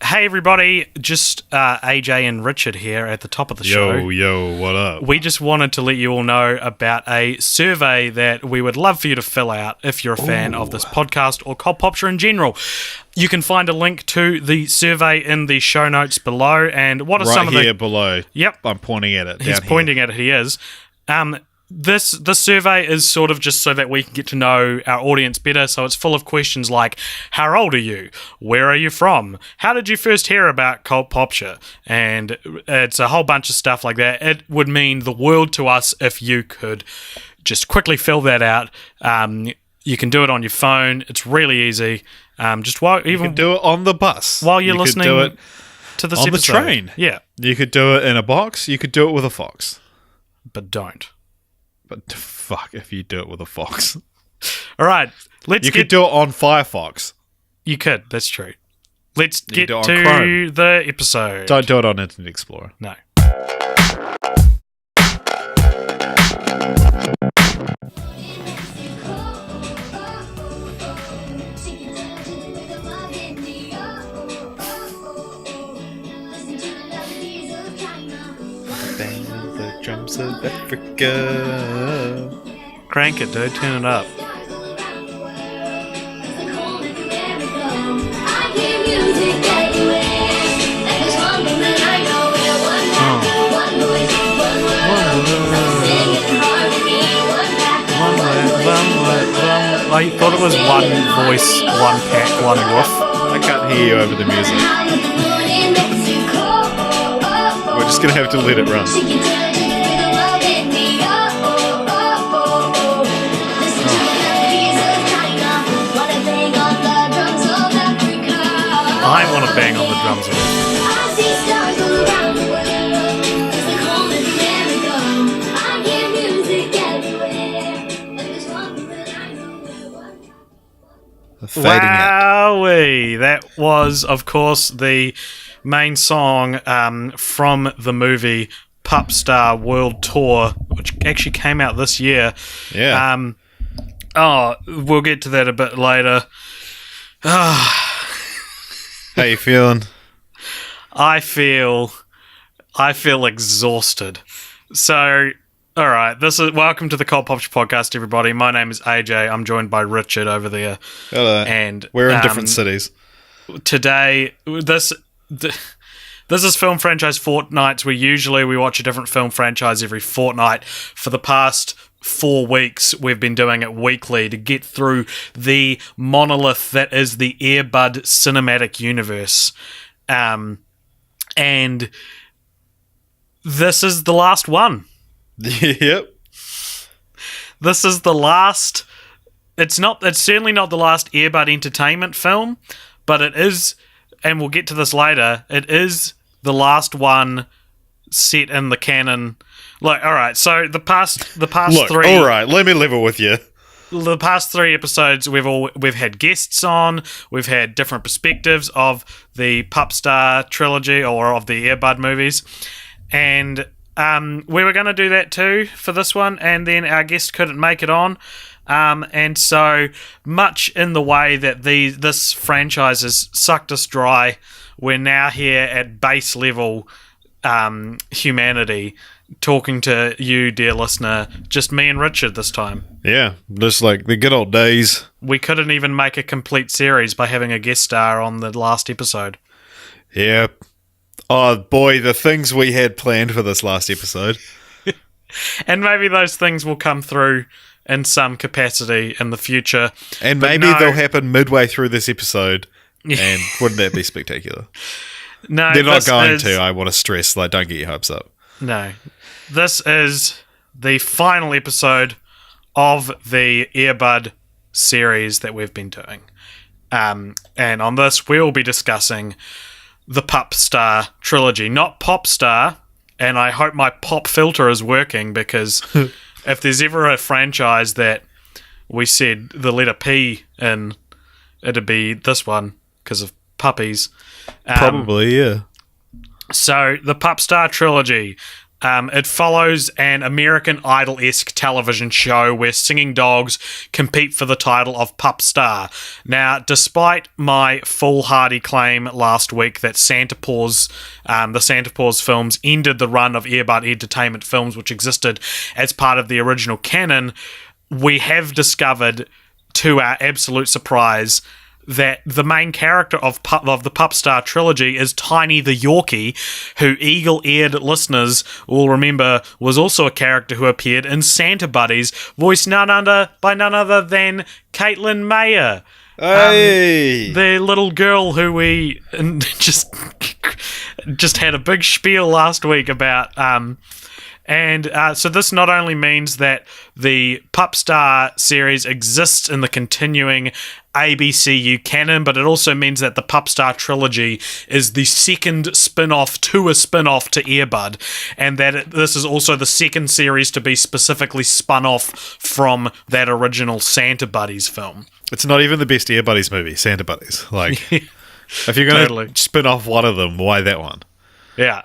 Hey everybody, just AJ and Richard here at the top of the show. Yo, what up? We just wanted to let you all know about a survey that we would love for you to fill out if you're a fan of this podcast or Cult Popture in general. You can find a link to the survey in the show notes below. And what are some of the... Right here below. Yep. I'm pointing at it. He's pointing at it, he is. This survey is sort of just so that we can get to know our audience better. So it's full of questions like, how old are you? Where are you from? How did you first hear about Cult Popture? And it's a whole bunch of stuff like that. It would mean the world to us if you could just quickly fill that out. You can do it on your phone. It's really easy. You can do it on the bus while you're listening could do it to this on episode. the train. Yeah, you could do it in a box. You could do it with a fox. but don't. But fuck if you do it with a fox. All right, You could do it on Firefox. You could. That's true. Let's get do it on to Chrome. the episode. Don't do it on Internet Explorer. No. Bang the drums of Africa. Crank it, dude. Turn it up. I thought it was one voice, one pack, one woof. I can't hear you over the music. We're just going to have to let it run. I want to bang on the drums. Wowee! That was, of course, the main song from the movie Pup Star World Tour, which actually came out this year. Yeah. We'll get to that a bit later. How you feeling? I feel exhausted. So, all right, welcome to the Cult Popture podcast, everybody. My name is AJ. I'm joined by Richard over there. Hello. And we're in different cities. Today, this is film franchise Fortnights, where usually we watch a different film franchise every fortnight. For the past 4 weeks, we've been doing it weekly to get through the monolith that is the Air Bud cinematic universe. And this is the last one. Yep. This is the last. It's certainly not the last Air Bud entertainment film, but it is, and we'll get to this later, it is the last one set in the canon. Like, all right, so the past Look, three. All right, let me level with you. The past 3 episodes, we've had guests on. We've had different perspectives of the Pup Star trilogy or of the Air Bud movies, and we were going to do that too for this one, and then our guest couldn't make it on. And so, much in the way that this franchise has sucked us dry, we're now here at base level humanity, talking to you, dear listener, just me and Richard this time. Yeah, just like the good old days. We couldn't even make a complete series by having a guest star on the last episode. Yeah. Oh boy, the things we had planned for this last episode. And maybe those things will come through in some capacity in the future. And maybe they'll happen midway through this episode. And wouldn't that be spectacular? No, they're not going to. I want to stress, don't get your hopes up. No. This is the final episode of the Air Bud series that we've been doing. And on this, we'll be discussing the Pup Star trilogy, not Pop Star, and I hope my pop filter is working, because if there's ever a franchise that we said the letter P in, it'd be this one, because of puppies. Probably, yeah. So, the Pup Star trilogy, It follows an American Idol-esque television show where singing dogs compete for the title of pup star. Now, despite my foolhardy claim last week that the Santa Paws films ended the run of Earbud Entertainment films which existed as part of the original canon, we have discovered, to our absolute surprise, that the main character of the Pup Star trilogy is Tiny the Yorkie, who eagle-eared listeners will remember was also a character who appeared in Santa Buddies, voiced by none other than Caitlin Mayer. Hey! The little girl who we just had a big spiel last week about. So this not only means that the Pup Star series exists in the continuing ABCU canon, but it also means that the Pup Star trilogy is the second spin-off to a spin-off to Earbud, and that this is also the second series to be specifically spun off from that original Santa Buddies film. It's not even the best Ear Buddies movie, Santa Buddies. Like, if you're going to spin off one of them, why that one? Yeah.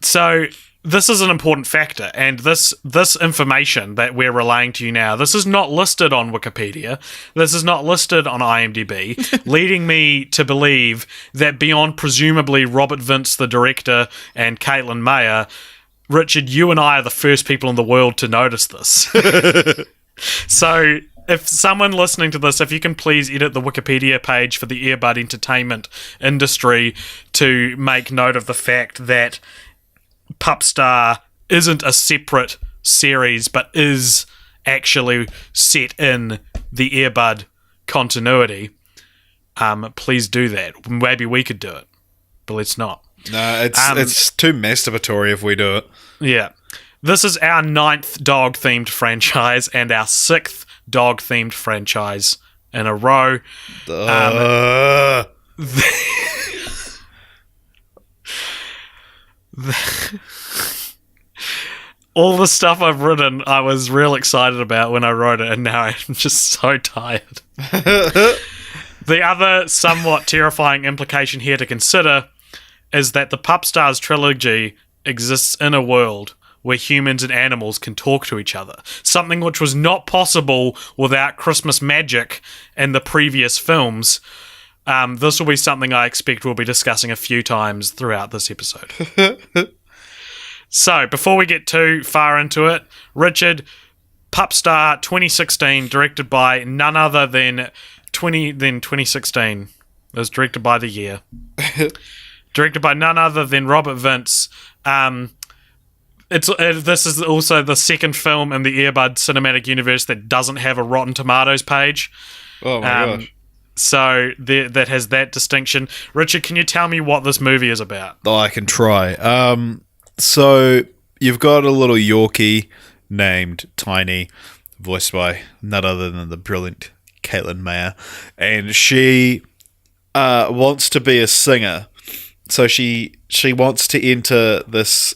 So this is an important factor, and this information that we're relaying to you now, this is not listed on Wikipedia, this is not listed on IMDb, leading me to believe that beyond presumably Robert Vince, the director, and Caitlin Mayer, Richard, you and I are the first people in the world to notice this. So if someone listening to this, if you can please edit the Wikipedia page for the Earbud Entertainment industry to make note of the fact that Pup Star isn't a separate series, but is actually set in the Earbud continuity, please do that. Maybe we could do it, but let's not. No, it's too masturbatory if we do it. Yeah. This is our 9th dog-themed franchise and our 6th dog-themed franchise in a row. All the stuff I've written, I was real excited about when I wrote it, and now I'm just so tired. The other somewhat terrifying implication here to consider is that the Pup Stars trilogy exists in a world where humans and animals can talk to each other, something which was not possible without Christmas magic in the previous films. This will be something I expect we'll be discussing a few times throughout this episode. So, before we get too far into it, Richard, Pup Star 2016, directed by none other than 2016. It was directed by the year. Directed by none other than Robert Vince. This is also the second film in the Earbud cinematic universe that doesn't have a Rotten Tomatoes page. Oh my gosh. So that has that distinction. Richard, can you tell me what this movie is about? Oh, I can try. So you've got a little Yorkie named Tiny, voiced by none other than the brilliant Caitlin Mayer, and she wants to be a singer. So she wants to enter this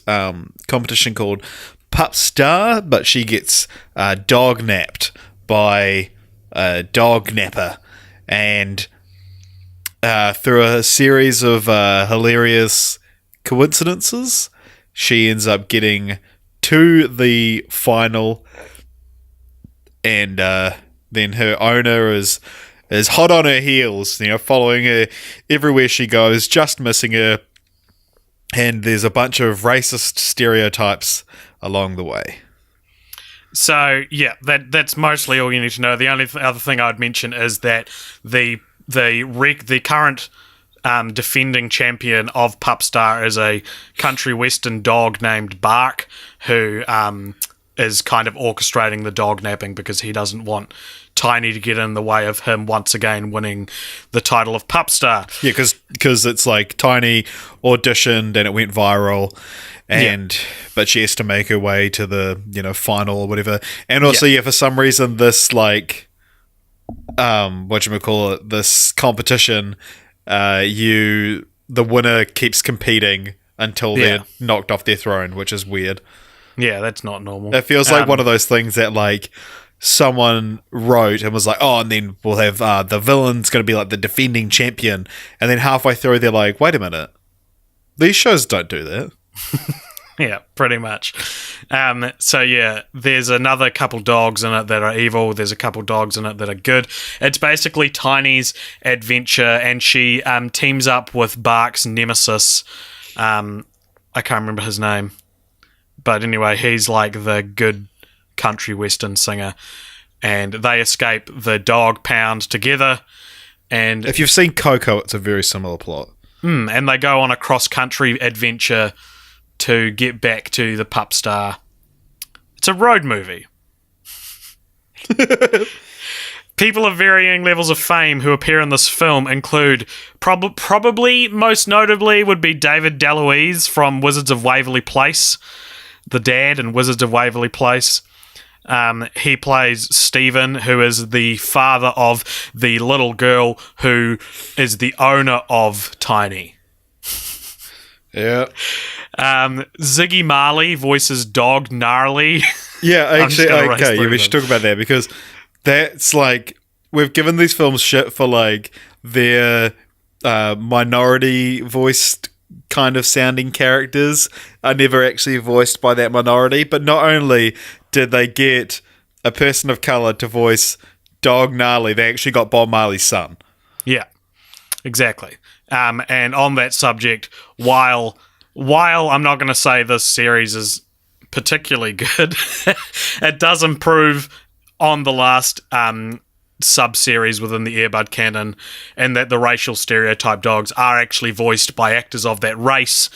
competition called Pup Star, but she gets dog napped by a dog napper, and through a series of hilarious coincidences, she ends up getting to the final, and then her owner is hot on her heels, following her everywhere she goes, just missing her, and there's a bunch of racist stereotypes along the way. So, yeah, that's mostly all you need to know. The only other thing I'd mention is that the current defending champion of Pup Star is a country western dog named Bark, who is kind of orchestrating the dog napping because he doesn't want Tiny to get in the way of him once again winning the title of Pup Star. Yeah, because it's like Tiny auditioned and it went viral, but she has to make her way to the final or whatever. And also, for some reason, this this competition, the winner keeps competing until they're knocked off their throne, which is weird. Yeah, that's not normal. It feels like one of those things that someone wrote and was like, oh, and then we'll have the villain's going to be like the defending champion, and then halfway through they're like, wait a minute, these shows don't do that. Yeah, pretty much. So yeah, there's another couple dogs in it that are evil. There's a couple dogs in it that are good. It's basically Tiny's adventure, and she teams up with Bark's nemesis. I can't remember his name, but anyway, he's like the good country western singer, and they escape the dog pound together. And If you've seen Coco, it's a very similar plot. and they go on a cross-country adventure to get back to the pup star. It's a road movie. People of varying levels of fame who appear in this film include probably most notably would be David DeLuise from Wizards of Waverly Place, the dad in Wizards of Waverly Place. He plays Stephen, who is the father of the little girl who is the owner of Tiny. Yeah. Ziggy Marley voices Dog Gnarly. Yeah, actually, okay, yeah, we them. should talk about that because that's like, we've given these films shit for like their minority voiced kind of sounding characters are never actually voiced by that minority, but not only did they get a person of color to voice Dog Gnarly, they actually got Bob Marley's son. Yeah, exactly. And on that subject, while I'm not going to say this series is particularly good, it does improve on the last sub-series within the Airbud canon, and that the racial stereotype dogs are actually voiced by actors of that race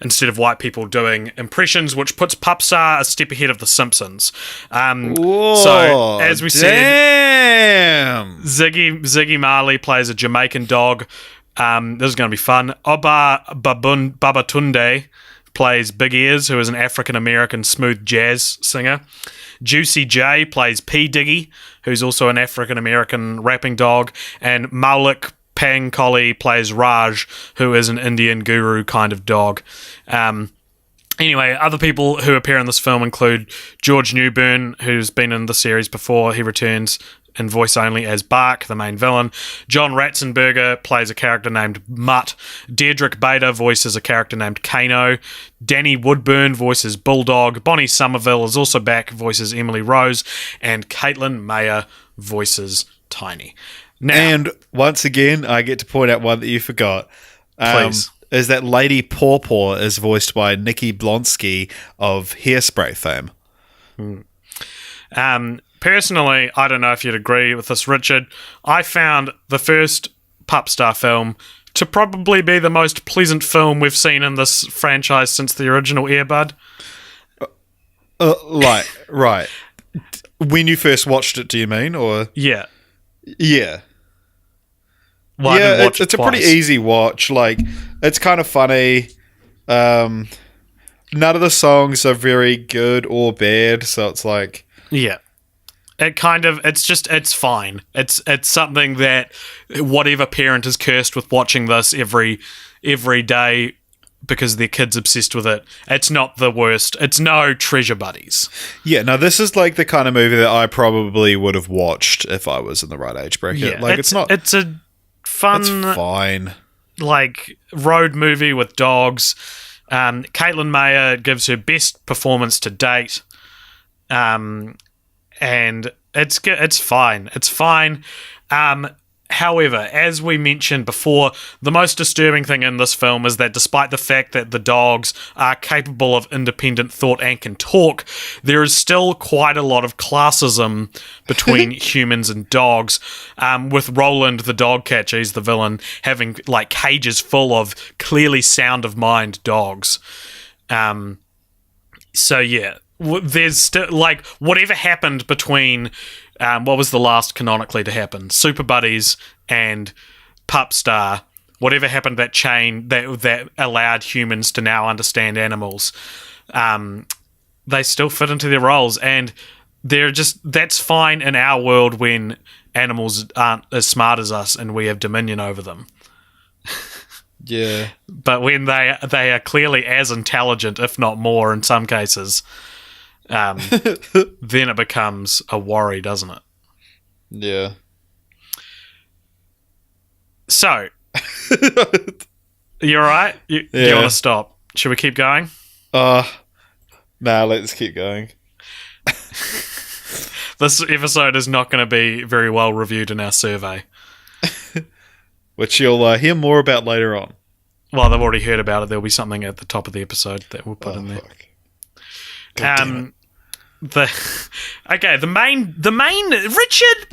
instead of white people doing impressions, which puts Pupstar a step ahead of The Simpsons. Whoa, so, as we said, Ziggy Marley plays a Jamaican dog. This is going to be fun. Oba Babatunde plays Big Ears, who is an African-American smooth jazz singer. Juicy J plays P. Diggy, who's also an African-American rapping dog. And Maulik Pangkoli plays Raj, who is an Indian guru kind of dog. Anyway, other people who appear in this film include George Newbern, who's been in the series before. He returns in voice only as Bark, the main villain. John Ratzenberger plays a character named Mutt. Deirdre Bader voices a character named Kano. Danny Woodburn voices Bulldog. Bonnie Somerville is also back, voices Emily Rose. And Caitlin Mayer voices Tiny. Now, and once again, I get to point out one that you forgot. Please. Is that Lady Pawpaw is voiced by Nikki Blonsky of Hairspray fame. Personally, I don't know if you'd agree with this, Richard. I found the first Pupstar film to probably be the most pleasant film we've seen in this franchise since the original Airbud. Right. When you first watched it, do you mean? Or Yeah. Yeah. Well, I didn't watch it's it a pretty twice. easy watch. Like, it's kind of funny. None of the songs are very good or bad, so it's like... Yeah. It's fine. It's something that whatever parent is cursed with watching this every day because their kid's obsessed with it, it's not the worst. It's no Treasure Buddies. Yeah, no, this is like the kind of movie that I probably would have watched if I was in the right age bracket. Yeah, Like, it's not... It's a fun, It's fine. like, road movie with dogs. Caitlin Mayer gives her best performance to date. And it's good. It's fine. It's fine. However, as we mentioned before, the most disturbing thing in this film is that despite the fact that the dogs are capable of independent thought and can talk, there is still quite a lot of classism between humans and dogs, with Roland, the dog catcher, he's the villain, having like cages full of clearly sound of mind dogs. So yeah, there's still like whatever happened between what was the last canonically to happen, Super Buddies and Pupstar, whatever happened, that chain that allowed humans to now understand animals, they still fit into their roles, and they're just, that's fine in our world when animals aren't as smart as us and we have dominion over them. Yeah. But when they are clearly as intelligent, if not more in some cases, then it becomes a worry, doesn't it? Yeah. So, you all right? Do you want to stop? Should we keep going? Nah, let's keep going. This episode is not going to be very well reviewed in our survey. Which you'll hear more about later on. Well, they've already heard about it. There'll be something at the top of the episode that we'll put in there. Fuck. God damn it. The main Richard.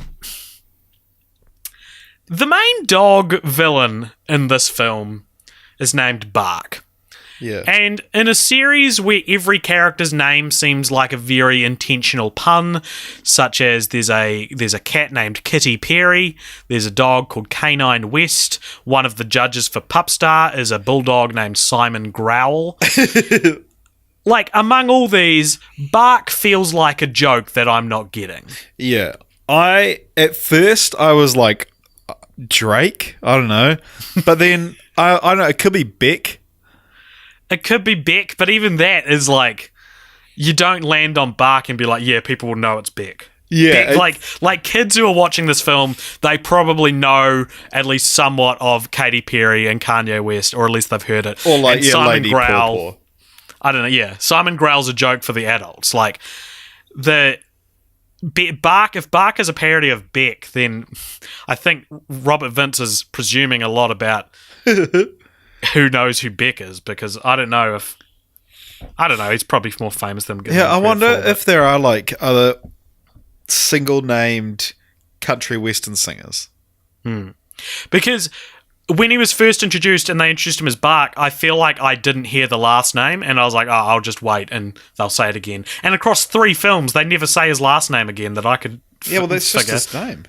The main dog villain in this film is named Bark. Yeah. And in a series where every character's name seems like a very intentional pun, such as there's a cat named Kitty Perry, there's a dog called Canine West, one of the judges for Pupstar is a bulldog named Simon Growl. Like, among all these, Bark feels like a joke that I'm not getting. Yeah. At first, I was like, Drake? I don't know. But then, I don't know, it could be Beck. It could be Beck, but even that is like, you don't land on Bark and be like, yeah, people will know it's Beck. Yeah. Beck, like kids who are watching this film, they probably know at least somewhat of Katy Perry and Kanye West, or at least they've heard it. Or like, and yeah, Simon Lady Growl, Paw. I don't know, yeah. Simon Growl's a joke for the adults. Like, Bark, if Bark is a parody of Beck, then I think Robert Vince is presuming a lot about who knows who Beck is, because I don't know, he's probably more famous than Yeah, I wonder if there are like other single named country western singers. Because when he was first introduced and they introduced him as Bark, I feel like I didn't hear the last name, and I was like, oh, I'll just wait and they'll say it again. And across 3 films, they never say his last name again that I could Yeah, well, that's figure. just his name.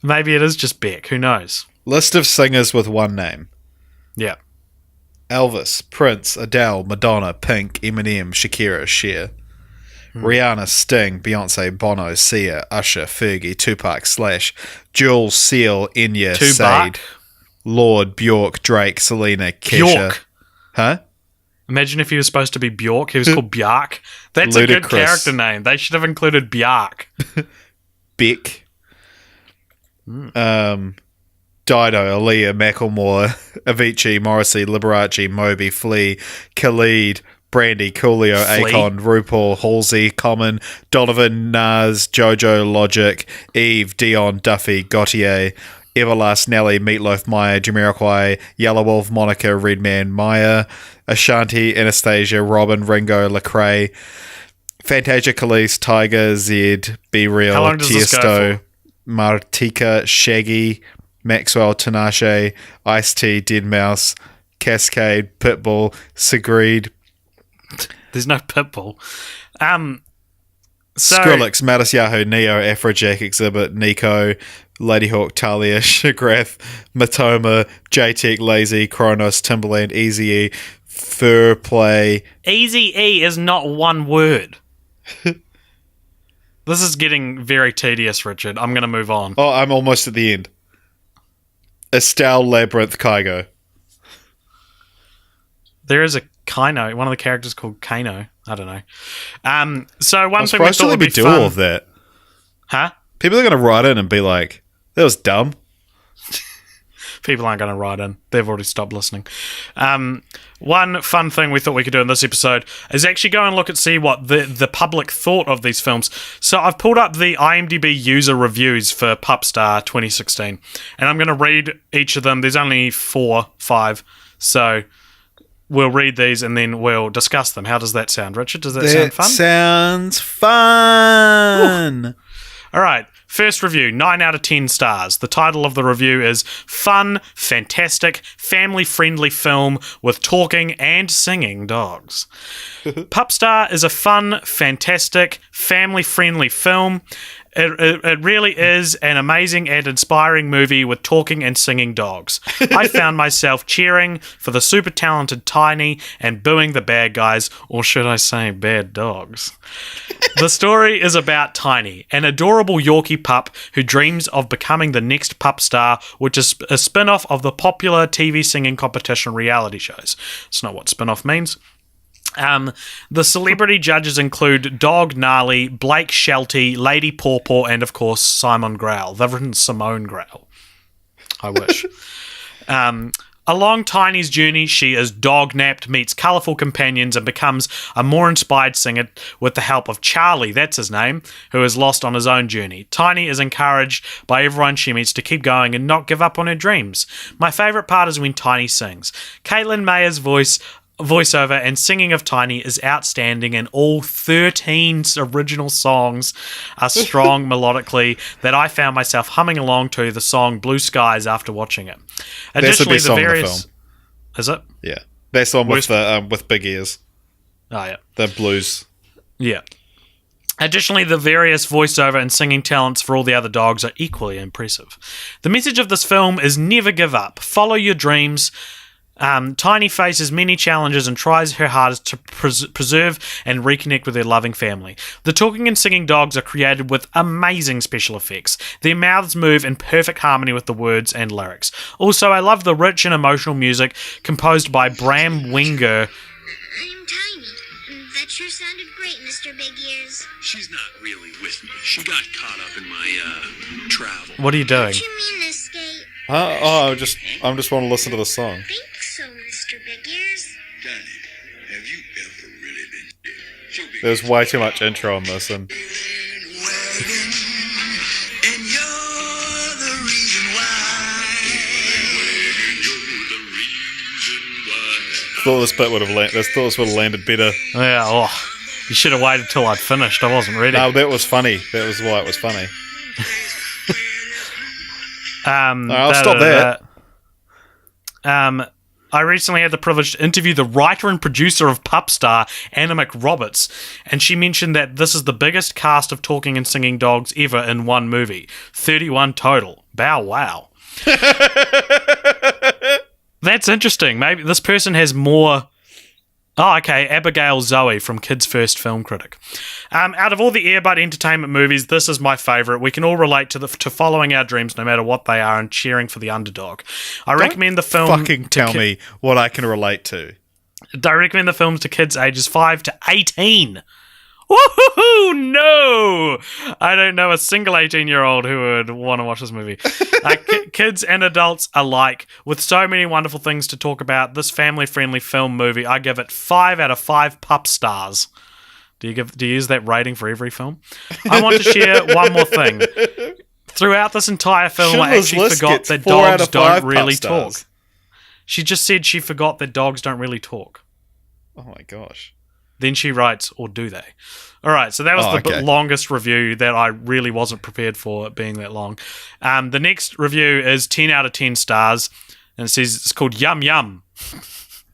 Maybe it is just Beck, who knows? List of singers with one name. Yeah. Elvis, Prince, Adele, Madonna, Pink, Eminem, Shakira, Cher. Rihanna, Sting, Beyonce, Bono, Sia, Usher, Fergie, Tupac, Slash, Jules, Seal, Enya, Sade, Lord, Bjork, Drake, Selena, Kesha. Bjork. Huh? Imagine if he was supposed to be Bjork. He was called Bjark. That's Ludicrous. a good character name. They should have included Bjark. Beck. Dido, Aaliyah, Macklemore, Avicii, Morrissey, Liberace, Moby, Flea, Khalid, Brandy, Coolio, Flea. Akon, RuPaul, Halsey, Common, Donovan, Nas, Jojo, Logic, Eve, Dion, Duffy, Gautier, Everlast, Nelly, Meatloaf, Maya, Jamiroquai, Yellow Wolf, Monica, Redman, Maya, Ashanti, Anastasia, Robin, Ringo, Lecrae, Fantasia, Khalees, Tiger, Zed, Be Real, How long does this go Tiesto, for? Martika, Shaggy, Maxwell, Tinashe, Ice-T, Deadmau5, Cascade, Pitbull, Sigrid, There's no Pitbull. Skrillex, Mattis Yahoo, Neo, Afrojack, Exhibit, Nico, Ladyhawk, Talia, Shagrath, Matoma, JTech, Lazy, Kronos, Timberland, Eazy-E, Fur Play. Eazy-E is not one word. This is getting very tedious, Richard. I'm going to move on. Oh, I'm almost at the end. Estelle, Labyrinth, Kygo. There is a Kano, one of the characters called Kano. I don't know. So one I'm thing we surprised thought would we be do fun. all of that. Huh? People are going to write in and be like, that was dumb. People aren't going to write in. They've already stopped listening. One fun thing we thought we could do in this episode is actually go and look and see what the public thought of these films. So I've pulled up the IMDb user reviews for Pupstar 2016, and I'm going to read each of them. There's only 5, so we'll read these and then we'll discuss them. How does that sound, Richard? Does that sound fun? Sounds fun. Ooh. All right, first review, 9 out of 10 stars. The title of the review is Fun, Fantastic, Family-Friendly Film with Talking and Singing Dogs. Pupstar is a fun, fantastic, family-friendly film. It really is an amazing and inspiring movie with talking and singing dogs. I found myself cheering for the super talented Tiny and booing the bad guys, or should I say bad dogs. The story is about Tiny, an adorable Yorkie pup who dreams of becoming the next pup star, which is a spin-off of the popular TV singing competition reality shows. It's not what spin-off means. The celebrity judges include Dog Gnarly, Blake Shelty, Lady Pawpaw, and of course Simon Growl. They've written Simone Growl. I wish. Along Tiny's journey, she is dog-napped, meets colourful companions, and becomes a more inspired singer with the help of Charlie, that's his name, who is lost on his own journey. Tiny is encouraged by everyone she meets to keep going and not give up on her dreams. My favourite part is when Tiny sings. Caitlin Mayer's voiceover and singing of Tiny is outstanding, and all 13 original songs are strong melodically that I found myself humming along to the song Blue Skies after watching it. Additionally, the film. Is it? Yeah. That's the one with big ears. Oh, yeah. The blues. Yeah. Additionally, the various voiceover and singing talents for all the other dogs are equally impressive. The message of this film is never give up. Follow your dreams. Tiny faces many challenges and tries her hardest to preserve and reconnect with her loving family. The talking and singing dogs are created with amazing special effects. Their mouths move in perfect harmony with the words and lyrics. Also, I love the rich and emotional music composed by Bram Wenger. I'm Tiny. That sure sounded great, Mr. Big Ears. She's not really with me. She got caught up in my, travel. What are you doing? What do you mean, Escape? I just want to listen to the song. I think so, Mr. Big Ears. Tiny, have you ever really been dead? There's way too much intro on this, and thought this bit would have landed better. Yeah, you should have waited till I'd finished. I wasn't ready. No, that was funny. That was why it was funny. I'll stop there. I recently had the privilege to interview the writer and producer of Pupstar, Anna McRoberts, and she mentioned that this is the biggest cast of talking and singing dogs ever in one movie. 31 total. Bow wow. That's interesting. Maybe this person has more... Oh, okay, Abigail Zoe from Kids First Film Critic. Out of all the Earbud Entertainment movies, this is my favourite. We can all relate to following our dreams no matter what they are and cheering for the underdog. I recommend the film... Fucking tell me what I can relate to. I recommend the films to kids ages 5 to 18. Woohoo! No! I don't know a single 18-year-old who would want to watch this movie. Kids and adults alike. With so many wonderful things to talk about, this family-friendly film movie, I give it 5 out of 5 pup stars. Do you use that rating for every film? I want to share one more thing. Throughout this entire film, I actually forgot that dogs don't really talk. She just said she forgot that dogs don't really talk. Oh my gosh. Then she writes, or do they? All right, so that was the longest review that I really wasn't prepared for it being that long. The next review is 10 out of 10 stars, and it says it's called Yum Yum.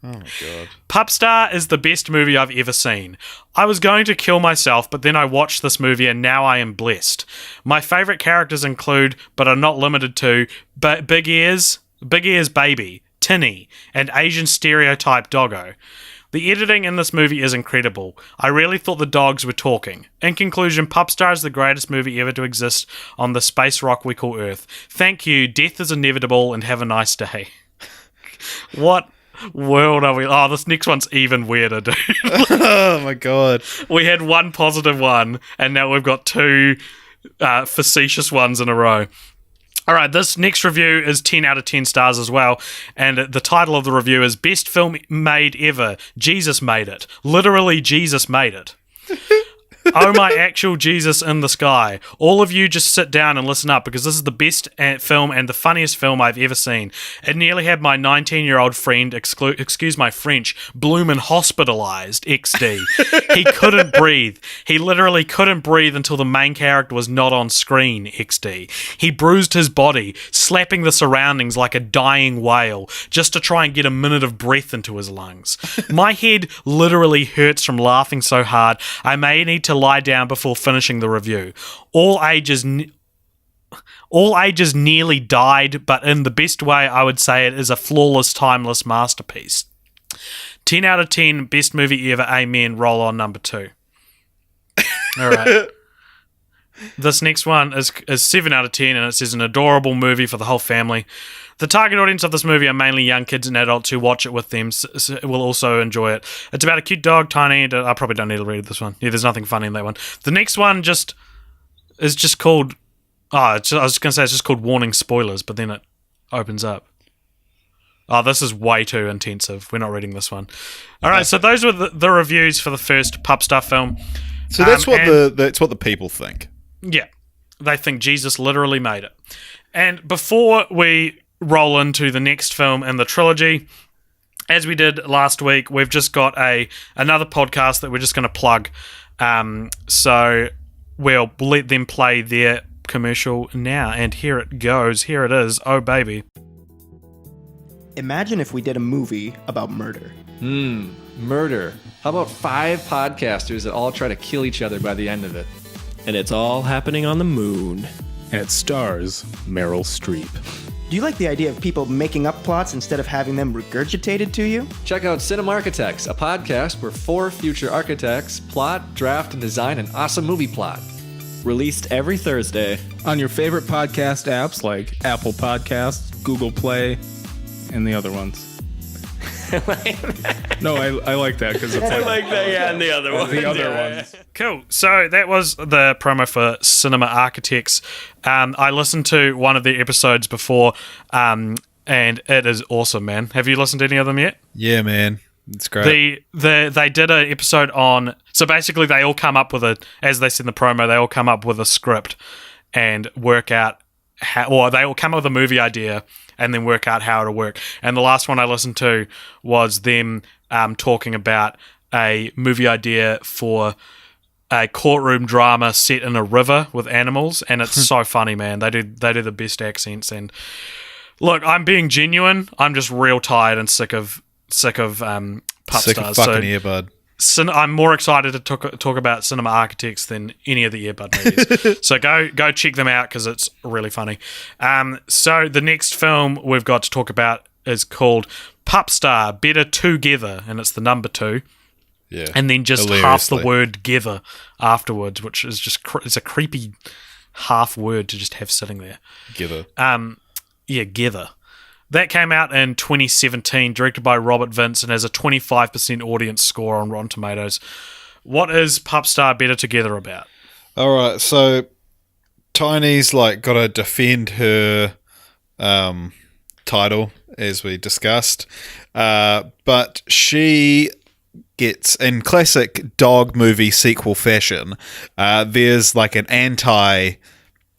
Oh my god. Pupstar is the best movie I've ever seen. I was going to kill myself, but then I watched this movie and now I am blessed. My favourite characters include, but are not limited to, Big Ears Baby, Tinny, and Asian stereotype Doggo. The editing in this movie is incredible. I really thought the dogs were talking. In conclusion, Pupstar is the greatest movie ever to exist on the space rock we call Earth. Thank you, death is inevitable, and have a nice day. What world are we... Oh, this next one's even weirder, dude. Oh my god. We had one positive one, and now we've got two facetious ones in a row. All right, this next review is 10 out of 10 stars as well, and the title of the review is Best Film Made Ever. Jesus made it. Literally, Jesus made it. Oh my actual Jesus in the sky. All of you just sit down and listen up because this is the best film and the funniest film I've ever seen. It nearly had my 19-year-old friend, excuse my French, bloomin' hospitalized, XD. He couldn't breathe. He literally couldn't breathe until the main character was not on screen, XD. He bruised his body, slapping the surroundings like a dying whale just to try and get a minute of breath into his lungs. My head literally hurts from laughing so hard I may need to lie down before finishing the review. All ages nearly died, but in the best way I would say it is a flawless, timeless masterpiece. 10 out of 10, best movie ever, amen, roll on number 2. Alright. This next one is 7 out of 10, and it says an adorable movie for the whole family. The target audience of this movie are mainly young kids and adults who watch it with them so will also enjoy it. It's about a cute dog, Tiny. I probably don't need to read this one. Yeah, there's nothing funny in that one. The next one is just called... I was just going to say it's just called Warning Spoilers, but then it opens up. Oh, this is way too intensive. We're not reading this one. All right, so those were the reviews for the first Pup Star film. So that's what the people think. Yeah, they think Jesus literally made it. And before we roll into the next film in the trilogy, as we did last week, we've just got another podcast that we're just going to plug. So we'll let them play their commercial now. And here it goes. Here it is. Oh, baby. Imagine if we did a movie about murder. Murder. How about 5 podcasters that all try to kill each other by the end of it? And it's all happening on the moon. And it stars Meryl Streep. Do you like the idea of people making up plots instead of having them regurgitated to you? Check out Cinema Architects, a podcast where 4 future architects plot, draft, and design an awesome movie plot. Released every Thursday. On your favorite podcast apps like Apple Podcasts, Google Play, and the other ones. No, I like that because it's like that, yeah, and the other ones. the other ones. Cool. So that was the promo for Cinema Architects. I listened to one of the episodes before, and it is awesome, man. Have you listened to any of them yet? Yeah, man. It's great. They did an episode on... So basically they all come up with as they said in the promo, they all come up with a script and work out or they all come up with a movie idea and then work out how it'll work. And the last one I listened to was them talking about a movie idea for a courtroom drama set in a river with animals, and it's so funny, man. They do the best accents. And look, I'm being genuine. I'm just real tired and sick of Pup Sick Stars. of fucking Earbud. I'm more excited to talk about Cinema Architects than any of the Earbud movies. So go check them out because it's really funny. So the next film we've got to talk about is called Pup Star Better Together, and it's the number 2. Yeah, and then just half the word "gether" afterwards, which is just it's a creepy half word to just have sitting there. Gether. Yeah, Gether. That came out in 2017, directed by Robert Vince, and has a 25% audience score on Rotten Tomatoes. What is Pup Star Better Together about? All right, so Tiny's got to defend her title, as we discussed, but she gets, in classic dog movie sequel fashion, there's an anti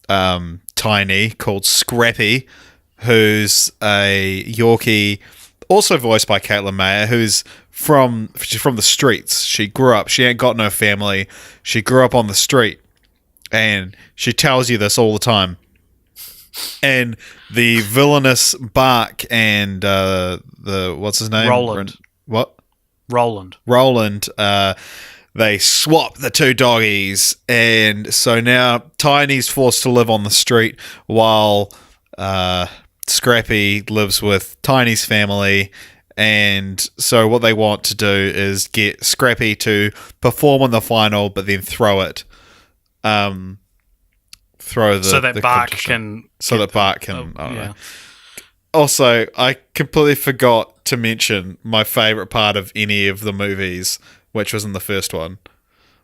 Tiny called Scrappy, who's a Yorkie, also voiced by Caitlin Mayer, who's from the streets. She ain't got no family. She grew up on the street, and she tells you this all the time. And the villainous Bark and what's his name? Roland. What? Roland. They swap the 2 doggies, and so now Tiny's forced to live on the street while Scrappy lives with Tiny's family. And so what they want to do is get Scrappy to perform in the final, but then throw it. So that Bark can... I don't yeah. know. Also, I completely forgot to mention my favourite part of any of the movies, which was in the first one.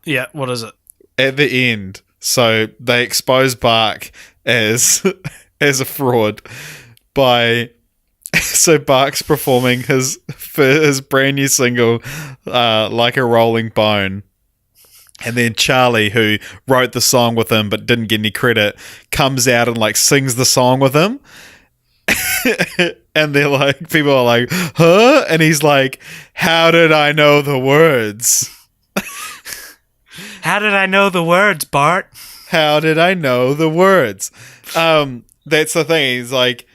Yeah, what is it? At the end, so they expose Bark as a fraud by... So Bark's performing his brand new single, Like a Rolling Bone. And then Charlie, who wrote the song with him but didn't get any credit, comes out and sings the song with him. And they're people are like, huh? And he's like, how did I know the words? How did I know the words, Bart? How did I know the words? That's the thing. He's like,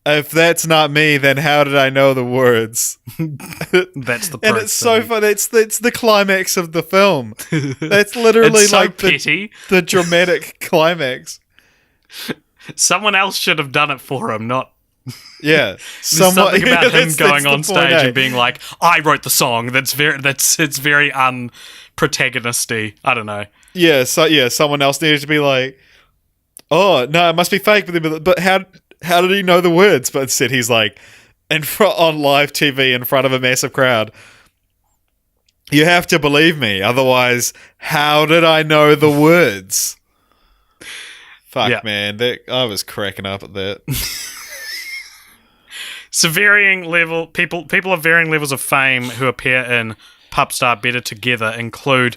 if that's not me, then how did I know the words? That's the and it's so fun. It's the climax of the film. That's literally it's so petty. The dramatic climax. Someone else should have done it for him, not... Yeah. Something about him going on stage and being like, I wrote the song. It's very unprotagonisty. I don't know. Yeah, someone else needed to be like, oh, no, it must be fake. But how did he know the words? But instead he's like, on live TV in front of a massive crowd, you have to believe me. Otherwise, how did I know the words? Fuck, yeah. Man. I was cracking up at that. So varying level people of varying levels of fame who appear in Pup Star Better Together include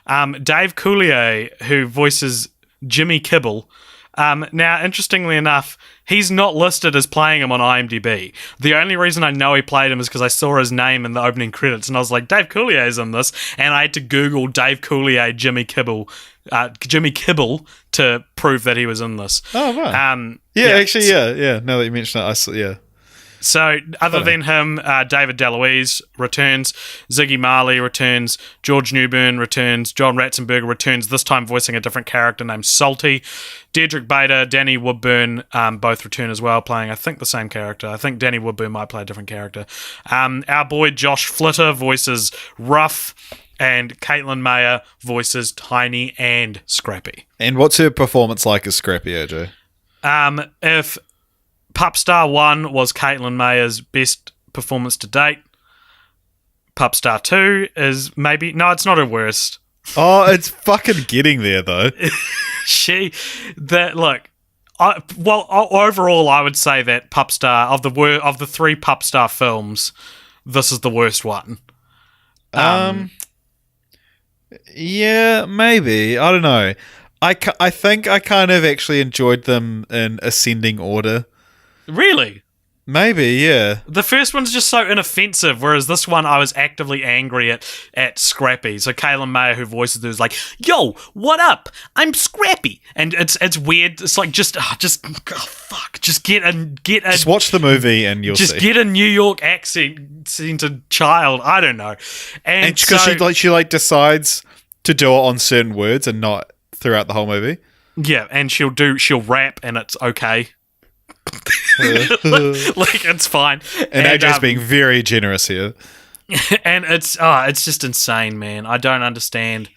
Dave Coulier, who voices Jimmy Kibble. Now, interestingly enough, he's not listed as playing him on IMDb. The only reason I know he played him is because I saw his name in the opening credits, and I was like, Dave Coulier is in this, and I had to Google Dave Coulier, Jimmy Kibble to prove that he was in this. Oh, right. Actually, yeah. Now that you mention it, I saw, yeah. So, other than him, David DeLuise returns, Ziggy Marley returns, George Newbern returns, John Ratzenberger returns, this time voicing a different character named Salty. Deirdre Bader, Danny Woodburn both return as well, playing, I think, the same character. I think Danny Woodburn might play a different character. Our boy Josh Flitter voices Ruff, and Caitlin Mayer voices Tiny and Scrappy. And what's her performance like as Scrappy, AJ? If Pup Star 1 was Caitlin Mayer's best performance to date, Pup Star 2 is maybe... No, it's not her worst. Oh, it's fucking getting there, though. Overall, I would say that Pup Star, of the 3 Pup Star films, this is the worst one. Yeah, maybe. I don't know. I think I kind of actually enjoyed them in ascending order. Really? Maybe, yeah. The first one's just so inoffensive, whereas this one I was actively angry at Scrappy. So Caitlin Mayer, who voices it, was like, "Yo, what up? I'm Scrappy," and it's weird. It's like just Just watch the movie and you'll see. Get a New York accented child. I don't know, and because she decides to do it on certain words and not throughout the whole movie. Yeah, and she'll rap and it's okay. like it's fine, and AJ's being very generous here, and it's just insane, man. I don't understand.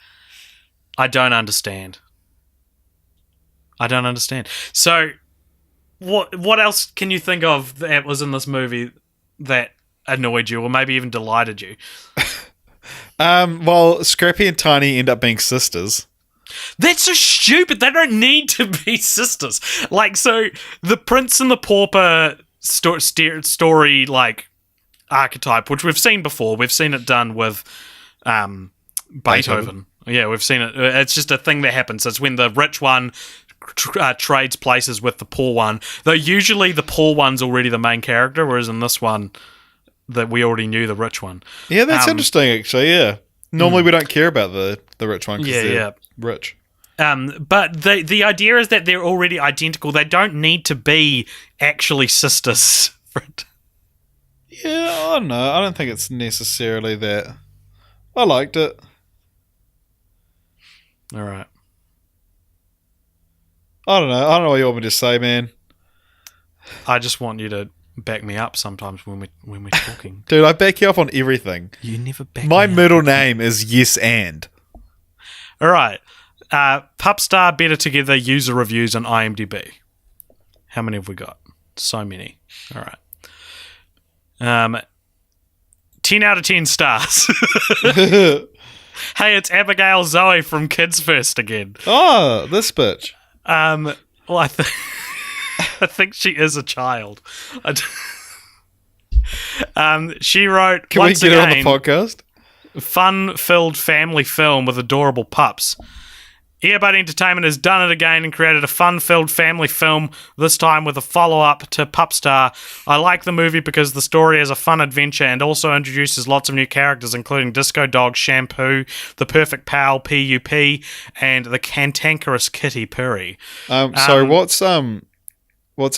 So, what else can you think of that was in this movie that annoyed you, or maybe even delighted you? Well, Scrappy and Tiny end up being sisters. That's so stupid. They don't need to be sisters. Like, so the Prince and the Pauper story, like, archetype, which we've seen before. We've seen it done with Beethoven. Yeah, we've seen it. It's just a thing that happens. It's when the rich one trades places with the poor one. Though usually the poor one's already the main character, whereas in this one, that we already knew the rich one. Yeah, that's interesting, actually, yeah. Normally we don't care about the rich one because they're rich. But the idea is that they're already identical. They don't need to be actually sisters. Yeah, I don't know. I don't think it's necessarily that. I liked it. All right. I don't know. I don't know what you want me to say, man. I just want you to back me up sometimes when we're talking. Dude, I back you up on everything. You never back me up. My middle name is Yes And. All right. Pup Star Better Together user reviews on IMDb. How many have we got? So many. All right. 10 out of 10 stars. Hey, it's Abigail Zoe from Kids First again. Oh, this bitch. Well, I think she is a child. She wrote, Can once we get again, her on the podcast? Fun-filled family film with adorable pups. Earbud Entertainment has done it again and created a fun-filled family film, this time with a follow-up to Pup Star. I like the movie because the story is a fun adventure and also introduces lots of new characters, including Disco Dog Shampoo, the Perfect Pal PUP, and the Cantankerous Kitty Purry. Sorry, what's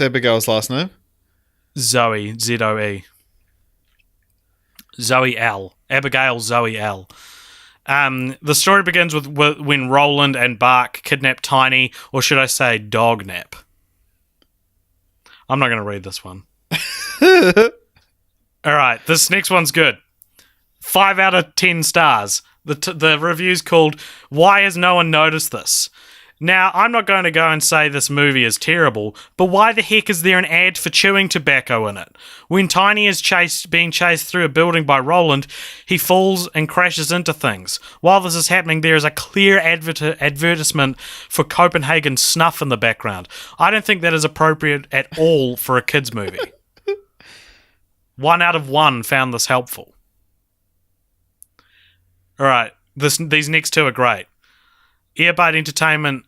Abigail's last name? Zoe, Z-O-E. Zoe L. Abigail Zoe L. The story begins with when Roland and Bark kidnap Tiny, or should I say Dognap. I'm not going to read this one. Alright, this next one's good. 5 out of 10 stars. The review's called, Why Has No One Noticed This? Now, I'm not going to go and say this movie is terrible, but why the heck is there an ad for chewing tobacco in it? When Tiny is being chased through a building by Roland, he falls and crashes into things. While this is happening, there is a clear advertisement for Copenhagen Snuff in the background. I don't think that is appropriate at all for a kids' movie. 1 out of 1 found this helpful. All right, these next two are great. Earbud Entertainment.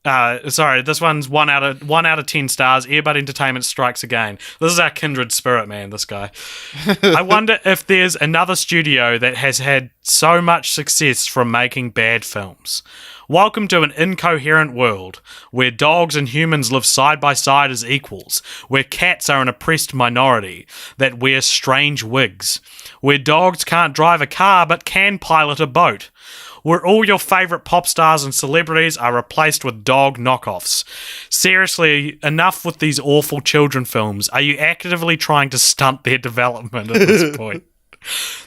This one's 1 out of 10 stars. Earbud Entertainment strikes again. This is our kindred spirit, man. This guy. I wonder if there's another studio that has had so much success from making bad films. Welcome to an incoherent world where dogs and humans live side by side as equals, where cats are an oppressed minority that wear strange wigs, where dogs can't drive a car but can pilot a boat, where all your favourite pop stars and celebrities are replaced with dog knockoffs. Seriously, enough with these awful children films. Are you actively trying to stunt their development at this point?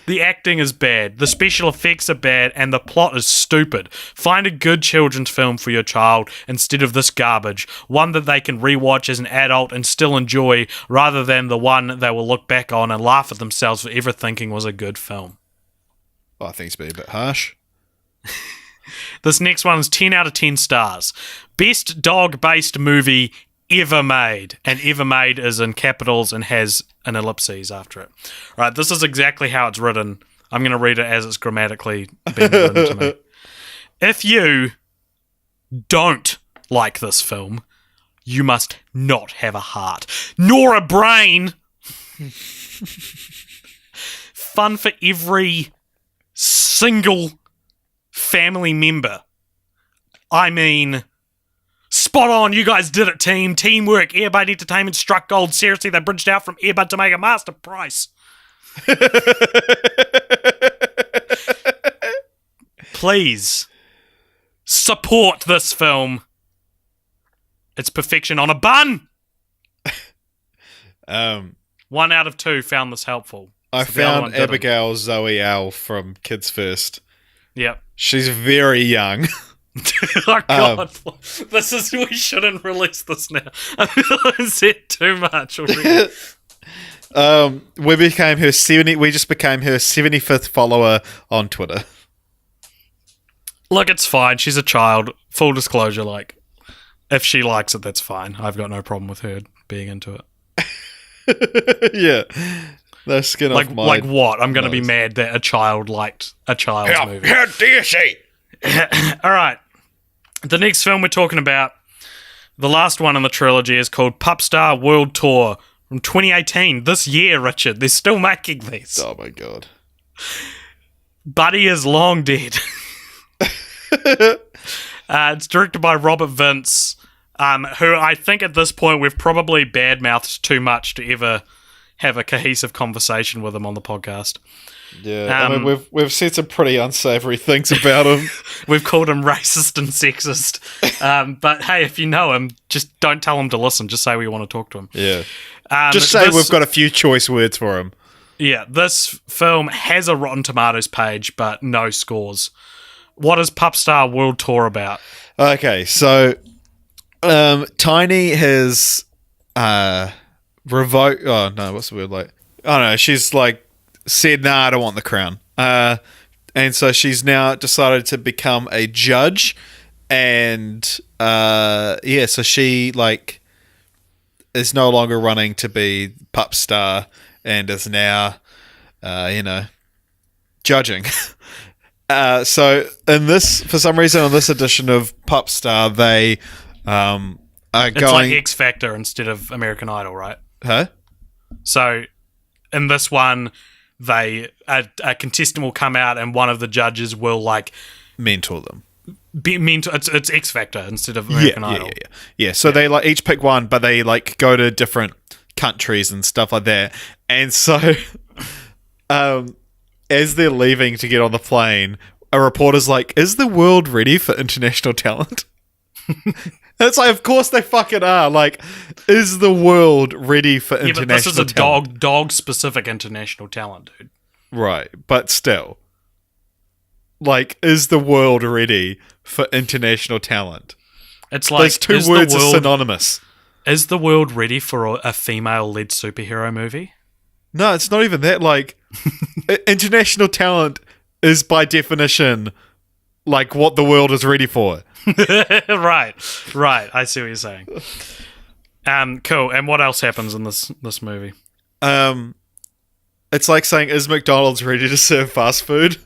The acting is bad, the special effects are bad, and the plot is stupid. Find a good children's film for your child instead of this garbage, one that they can rewatch as an adult and still enjoy, rather than the one they will look back on and laugh at themselves for ever thinking was a good film. I think it's been a bit harsh. This next one is 10 out of 10 stars. Best dog-based movie ever made. And ever made is in capitals and has an ellipses after it. Right, this is exactly how it's written. I'm going to read it as it's grammatically been written to me. If you don't like this film, you must not have a heart, nor a brain. Fun for every single family member. I mean, spot on, you guys did it, team. Teamwork. Earbud Entertainment struck gold. Seriously, they bridged out from Earbud to make a master price. Please support this film. It's perfection on a bun. 1 out of 2 found this helpful. I So the other one found didn't. Abigail Zoe Al from Kids First. Yep. She's very young. Oh God! We shouldn't release this now. Is it too much already? We became her 70. We just became her 75th follower on Twitter. Look, it's fine. She's a child. Full disclosure, like, if she likes it, that's fine. I've got no problem with her being into it. Yeah, no skin off my Like what? I'm going to be nose. mad that a child liked a child's movie. How dare she? All right. The next film we're talking about, the last one in the trilogy, is called Pup Star World Tour from 2018. This year, Richard. They're still making these. Oh my god. Buddy is long dead. It's directed by Robert Vince, who I think at this point we've probably badmouthed too much to ever have a cohesive conversation with him on the podcast. Yeah, I mean we've said some pretty unsavory things about him. We've called him racist and sexist. But hey, if you know him, just don't tell him to listen. Just say we want to talk to him. Yeah, just say we've got a few choice words for him. Yeah, this film has a Rotten Tomatoes page, but no scores. What is Pup Star World Tour about? Okay, so Tiny has revoked. Oh no, what's the word like? I don't know. She's like said, "Nah, I don't want the crown," and so she's now decided to become a judge, and so she like is no longer running to be Pup Star and is now, judging. So in this, for some reason, on this edition of Pup Star, they are It's going. like X Factor instead of American Idol, right? Huh? So in this one, a contestant will come out and one of the judges will like Mentor them. be mentor. It's X Factor instead of American Idol. Yeah. So they like each pick one, but they like go to different countries and stuff like that. And so, as they're leaving to get on the plane, a reporter's like, "Is the world ready for international talent?" It's like, of course they fucking are. Like, is the world ready for Yeah, international but this is a talent? dog specific international talent, dude. Right, but still. Like, is the world ready for international talent? It's like Those two words are synonymous. Is the world ready for a female-led superhero movie? No, it's not even that. Like, international talent is by definition like what the world is ready for. Right. I see what you're saying. Cool. And what else happens in this movie? It's like saying, is McDonald's ready to serve fast food?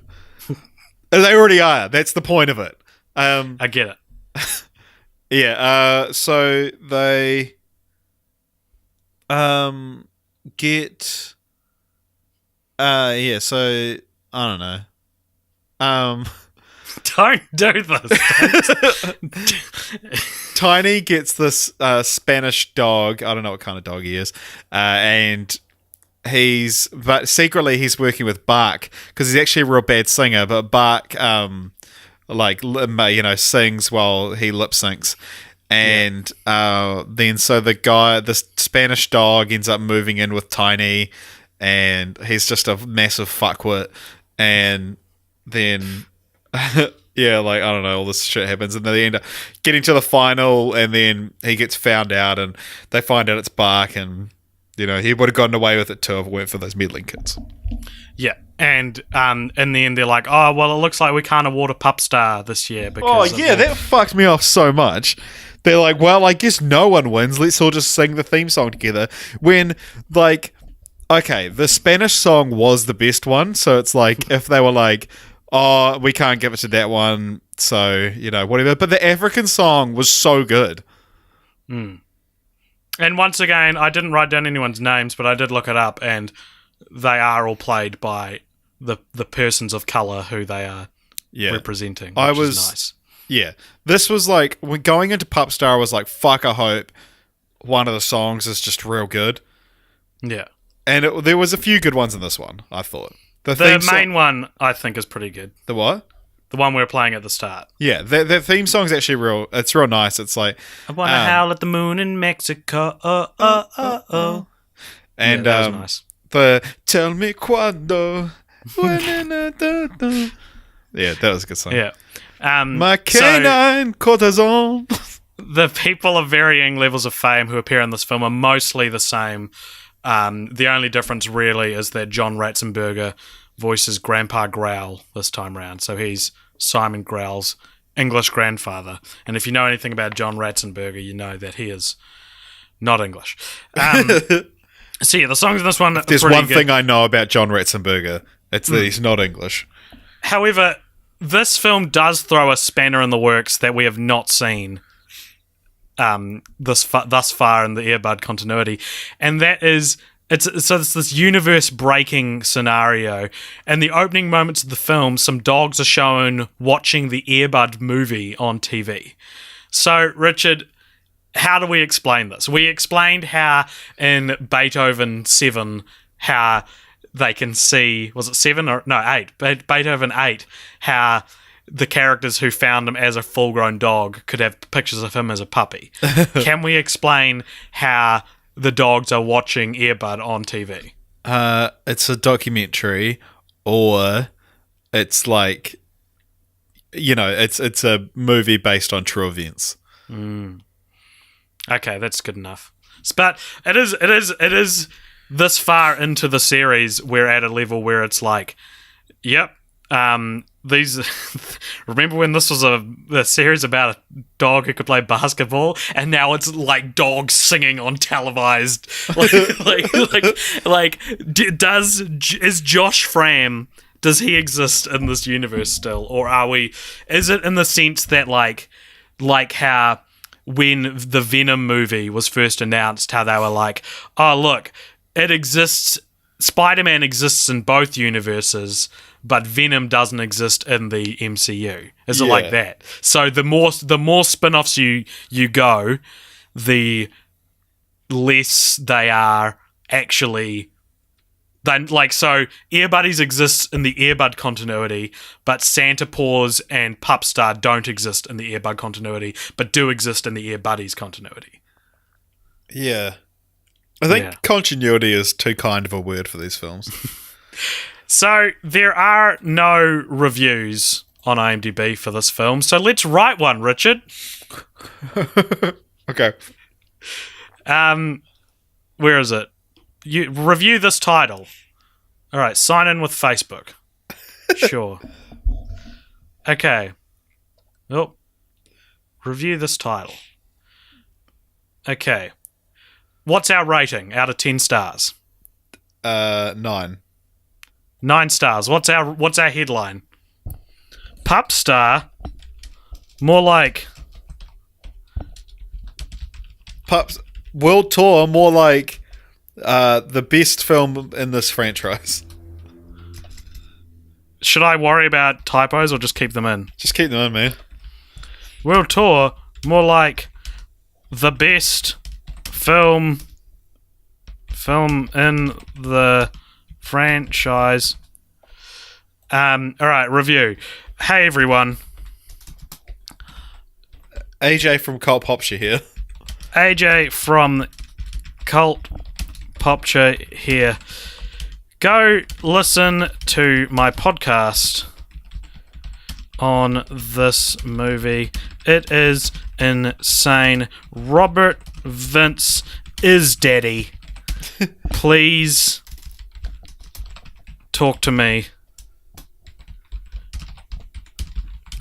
They already are. That's the point of it. I get it. Yeah, so they get yeah, so I don't know. Don't do this. Tiny gets this Spanish dog. I don't know what kind of dog he is. And but secretly he's working with Bark because he's actually a real bad singer, but Bark sings while he lip syncs. And then so the Spanish dog ends up moving in with Tiny, and he's just a massive fuckwit. And then yeah, like I don't know, all this shit happens, and they end up getting to the final, and then he gets found out, and they find out it's Bark, and he would have gotten away with it too if it weren't for those meddling kids. Yeah, and in the end they're like, oh well, it looks like we can't award a pup star this year because that fucked me off so much. They're like, well, I guess no one wins. Let's all just sing the theme song together. When, like, okay, the Spanish song was the best one, so it's like if they were like, oh, we can't give it to that one, so whatever. But the African song was so good. And once again, I didn't write down anyone's names, but I did look it up, and they are all played by the persons of colour who they are representing, which is nice. Yeah. This was like, when going into Pup Star, I was like, fuck, I hope one of the songs is just real good. Yeah. And there was a few good ones in this one, I thought. The main one, I think, is pretty good. The what? The one we were playing at the start. Yeah, the theme song's actually it's real nice. It's like, I wanna howl at the moon in Mexico. And that was nice. The Tell Me Cuando. Yeah, that was a good song. Yeah. My canine corazon. The people of varying levels of fame who appear in this film are mostly the same. The only difference really is that John Ratzenberger voices Grandpa Growl this time round. So he's Simon Growl's English grandfather. And if you know anything about John Ratzenberger, you know that he is not English. So yeah, the songs in this one are There's pretty one good. thing I know about John Ratzenberger. It's that he's not English. However, this film does throw a spanner in the works that we have not seen thus far in the Earbud continuity, and that is it's this universe-breaking scenario. In the opening moments of the film, some dogs are shown watching the Earbud movie on TV. So, Richard, how do we explain this? We explained how in Beethoven 7, how they can see, was it 7 or no 8? Beethoven 8, how the characters who found him as a full-grown dog could have pictures of him as a puppy. Can we explain how the dogs are watching Earbud on TV? It's a documentary, or it's like, it's a movie based on true events. Okay, that's good enough. But it is this far into the series, we're at a level where it's like, yep, these. Remember when this was a series about a dog who could play basketball, and now it's like dogs singing on televised. Is Josh Fram? Does he exist in this universe still, or are we? Is it in the sense that like how when the Venom movie was first announced, how they were like, oh look, it exists. Spider-Man exists in both universes, but Venom doesn't exist in the MCU. Is it like that? So the more spin-offs you go, the less they are actually. So Earbuddies exists in the Earbud continuity, but Santa Paws and Pupstar don't exist in the Earbud continuity, but do exist in the Earbuddies continuity. Yeah. I think continuity is too kind of a word for these films. So there are no reviews on IMDb for this film, so let's write one, Richard. Okay. Where is it? You review this title. All right, sign in with Facebook. Sure. Okay. Oh. Review this title. Okay. What's our rating out of 10 stars? 9. 9 stars. What's our headline? Pup star. More like Pups World Tour, more like the best film in this franchise. Should I worry about typos or just keep them in? Just keep them in, man. World Tour, more like the best film in the franchise. Alright, review. Hey everyone. AJ from Cult Popture here. AJ from Cult Popture here. Go listen to my podcast on this movie. It is insane. Robert Vince is daddy. Please talk to me.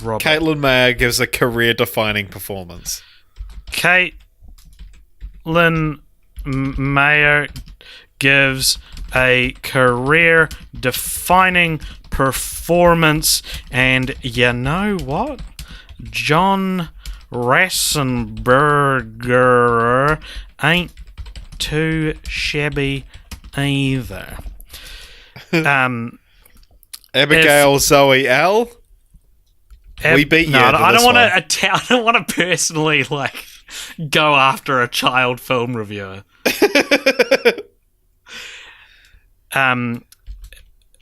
Robert. Caitlin Mayer gives a career-defining performance. Caitlin Mayer gives a career-defining performance, and you know what? John Rassenberger ain't too shabby either. Abigail Zoe L. We beat you. No, to I this don't one. want to. I don't want to personally go after a child film reviewer.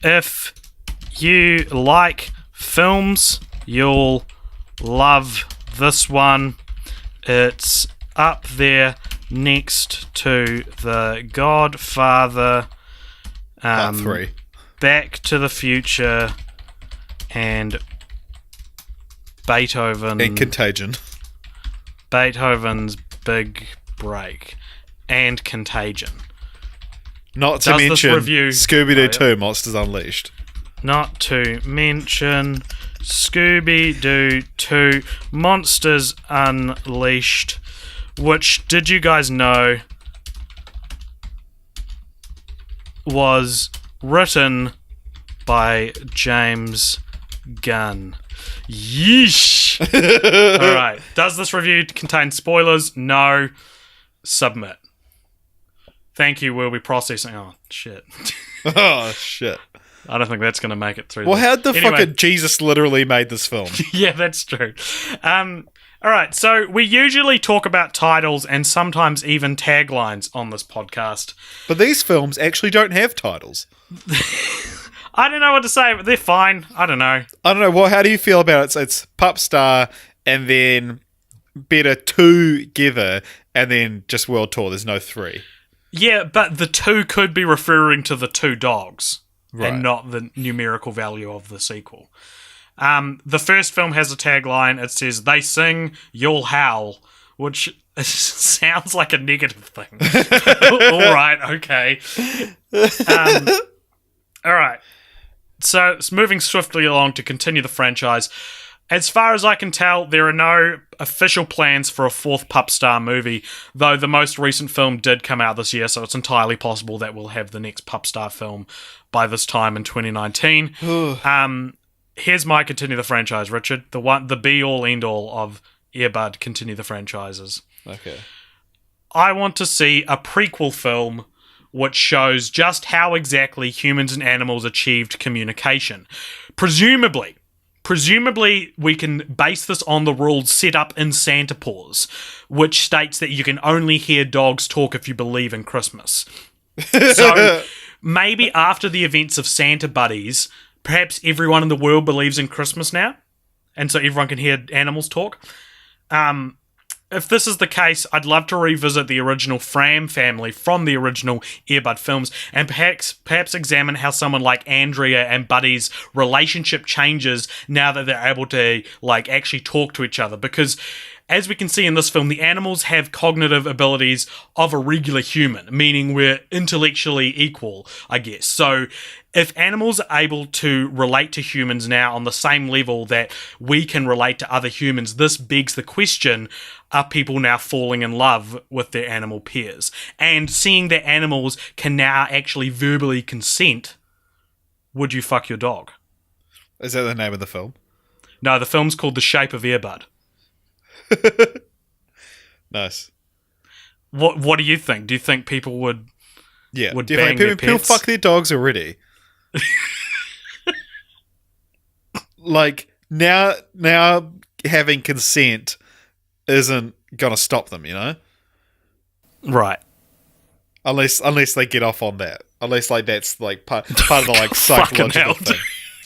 If you like films, you'll love this one. It's up there next to The Godfather, Part 3. Back to the Future, and Beethoven. And Contagion. Beethoven's Big Break, and Contagion. Not to Does this mention review- Scooby-Doo 2 Monsters Unleashed. Not to mention Scooby-Doo 2 Monsters Unleashed, which, did you guys know, was written by James Gunn. Yeesh! Alright, does this review contain spoilers? No. Submit. Thank you, we'll be processing. Oh, shit. Oh, shit. I don't think that's going to make it through. Well, how the Anyway. fucking Jesus literally made this film? Yeah, that's true. Alright, so we usually talk about titles and sometimes even taglines on this podcast. But these films actually don't have titles. I don't know what to say, but they're fine. I don't know. I don't know. Well, how do you feel about it? It's Pup Star and then Better Together and then just World Tour. There's no 3. Yeah, but the 2 could be referring to the 2 dogs Right. and not the numerical value of the sequel. The first film has a tagline. It says, "They sing, you'll howl," which sounds like a negative thing. All right, okay. All right. So, it's moving swiftly along to continue the franchise. As far as I can tell, there are no official plans for a 4th Pup Star movie, though the most recent film did come out this year, so it's entirely possible that we'll have the next Pup Star film by this time in 2019. Here's my continue the franchise, Richard. The be-all, end-all of Earbud continue the franchises. Okay. I want to see a prequel film which shows just how exactly humans and animals achieved communication. Presumably, we can base this on the rules set up in Santa Paws, which states that you can only hear dogs talk if you believe in Christmas. So, maybe after the events of Santa Buddies, perhaps everyone in the world believes in Christmas now, and so everyone can hear animals talk. If this is the case, I'd love to revisit the original Fram family from the original Earbud films and perhaps examine how someone like Andrea and Buddy's relationship changes now that they're able to actually talk to each other. Because as we can see in this film, the animals have cognitive abilities of a regular human, meaning we're intellectually equal, I guess. So if animals are able to relate to humans now on the same level that we can relate to other humans, this begs the question, are people now falling in love with their animal peers? And seeing that animals can now actually verbally consent Would You Fuck Your Dog? Is that the name of the film? No, the film's called The Shape of Earbud. Nice. What do you think? Do you think people would Yeah. would Do you bang think their people pets? fuck their dogs already? Like, now having consent isn't gonna stop them, you know? Right. Unless they get off on that. Unless like that's like part of the like Fucking psychological hell. thing.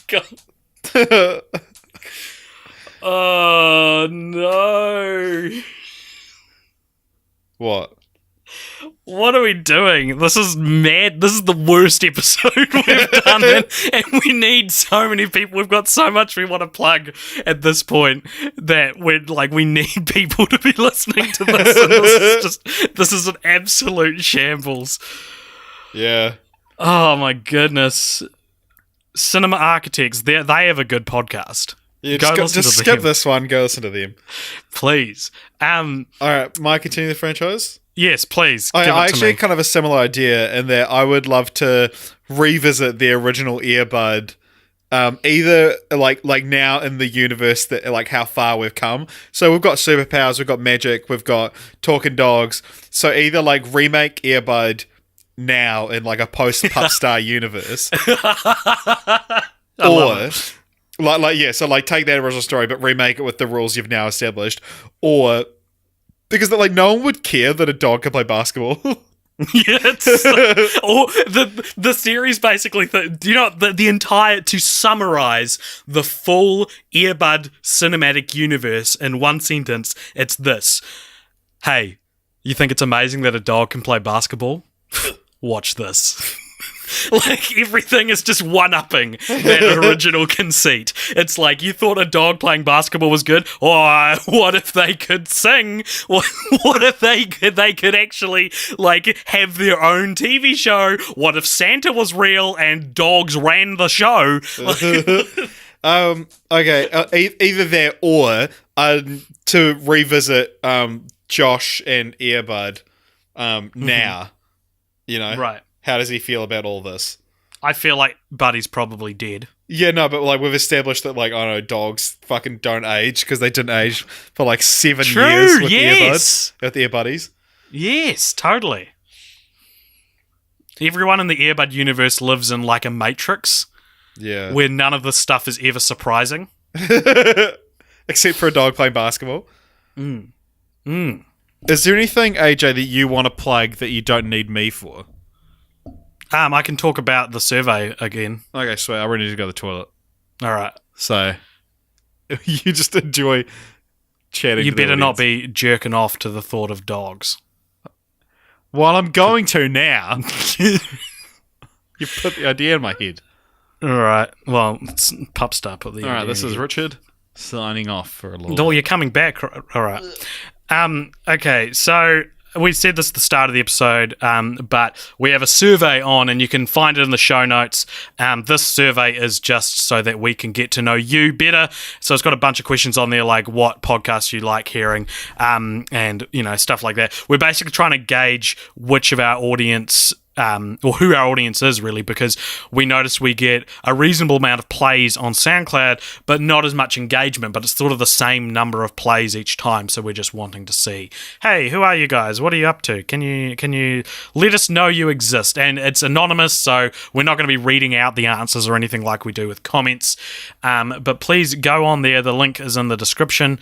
God. Oh no. What? What are we doing? This is mad. This is the worst episode we've done, and we need so many people. We've got so much we want to plug at this point that we need people to be listening to this. And this is an absolute shambles. Yeah. Oh my goodness. Cinema Architects, they have a good podcast. Yeah, Go listen just to skip them. this one. Go listen to them. Please. All right, might I continue the franchise? Yes, please. I give it to actually me. kind of a similar idea in that I would love to revisit the original Earbud, either like now in the universe that like how far we've come. So we've got superpowers, we've got magic, we've got talking dogs. So either like remake Earbud now in like a post Pupstar universe, or so take that original story but remake it with the rules you've now established, or because like no one would care that a dog can play basketball. Yeah, or the series basically. The entire, to summarize the full Earbud cinematic universe in one sentence, it's this: hey, you think it's amazing that a dog can play basketball? Watch this. Like, everything is just one-upping that original conceit. It's like, you thought a dog playing basketball was good? Oh, what if they could sing? What if they could actually, like, have their own TV show? What if Santa was real and dogs ran the show? Okay, either that or to revisit Josh and Earbud now. You know? Right. How does he feel about all this? I feel like Buddy's probably dead. Yeah, no, but like we've established that like, I don't know, dogs fucking don't age because they didn't age for like 7 True, years with yes. Earbuds, with Earbuddies. Yes, totally. Everyone in the Earbud universe lives in like a matrix Yeah. where none of this stuff is ever surprising. Except for a dog playing basketball. Mm. Is there anything, AJ, that you want to plug that you don't need me for? I can talk about the survey again. Okay, sweet. I really need to go to the toilet. All right. So, you just enjoy chatting You to the better not audience. be jerking off to the thought of dogs. Well, I'm going to now. You put the idea in my head. All right. Well, it's Pupstar put the. All right, this is Richard signing off for a little Oh, you're coming back. All right. Okay, so we said this at the start of the episode, but we have a survey on, and you can find it in the show notes. This survey is just so that we can get to know you better. So it's got a bunch of questions on there, like what podcasts you like hearing, and stuff like that. We're basically trying to gauge which of our audience. Or who our audience is, really, because we notice we get a reasonable amount of plays on SoundCloud, but not as much engagement, but it's sort of the same number of plays each time, so we're just wanting to see, hey, who are you guys? What are you up to? Can you let us know you exist? And it's anonymous, so we're not going to be reading out the answers or anything like we do with comments, but please go on there. The link is in the description.